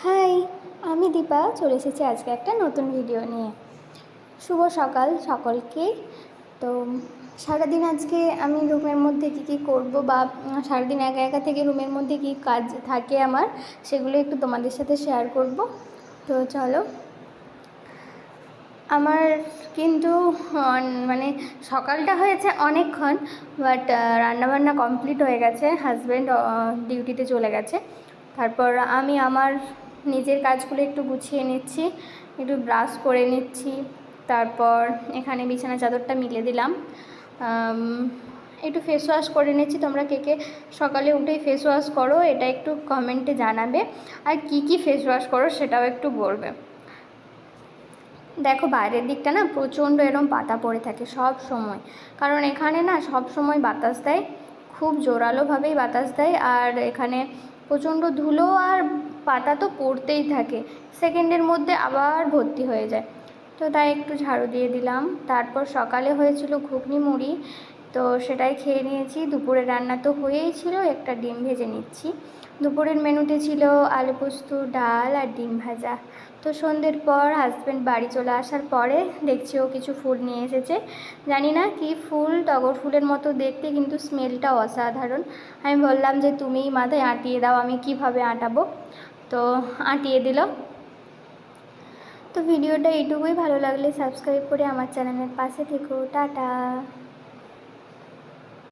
High, আমি দীপা চলে এসেছি আজকে একটা নতুন ভিডিও নিয়ে। শুভ সকাল সকলকেই। তো সারাদিন আজকে আমি রুমের মধ্যে কী করব বা সারাদিন একা একা থেকে রুমের মধ্যে কী কাজ থাকে আমার, সেগুলো একটু তোমাদের সাথে শেয়ার করব। তো চলো। আমার কিন্তু মানে সকালটা হয়েছে অনেকক্ষণ, বাট রান্নাবান্না কমপ্লিট হয়ে গেছে। হাজব্যান্ড ডিউটিতে চলে গেছে। তারপর আমি আমার নিজের কাজগুলো একটু গুছিয়ে নিচ্ছি, একটু ব্রাশ করে নিচ্ছি। তারপর এখানে বিছানা চাদরটা মিলে দিলাম, একটু ফেস ওয়াশ করে নিচ্ছি। তোমরা কে কে সকালে উঠেই ফেস ওয়াশ করো এটা একটু কমেন্টে জানাবে, আর কি ফেস ওয়াশ করো সেটাও একটু বলবে। দেখো বাইরের দিকটা না প্রচণ্ড এরম পাতা পড়ে থাকে সব সময়, কারণ এখানে না সব সময় বাতাস দেয়, খুব জোরালোভাবেই বাতাস দেয়। আর এখানে প্রচণ্ড ধুলো আর পাতা তো পড়তেই থাকে, সেকেন্ডের মধ্যে আবার ভর্তি হয়ে যায়। তো তাই একটু ঝাড়ু দিয়ে দিলাম। তারপর সকালে হয়েছিল ঘুগনি মুড়ি, তো সেটাই খেয়ে নিয়েছি। দুপুরে রান্না তো হয়েই ছিল, একটা ডিম ভেজে নিচ্ছি। দুপুরের মেনুতে ছিল আলু পোস্ত, ডাল আর ডিম ভাজা। তো সন্ধ্যের পর হাজব্যান্ড বাড়ি চলে আসার পরে দেখছি ও কিছু ফুল নিয়ে এসেছে। জানি না কি ফুল, টগর ফুলের মতো দেখতে, কিন্তু স্মেলটা অসাধারণ। আমি বললাম যে তুমিই মাথায় আঁটিয়ে দাও, আমি কিভাবে আঁটাবো। তো আঁটিয়ে দিল। তো ভিডিওটা এইটুকুই, ভালো লাগলে সাবস্ক্রাইব করে আমার চ্যানেলের পাশে থেকো। টাটা।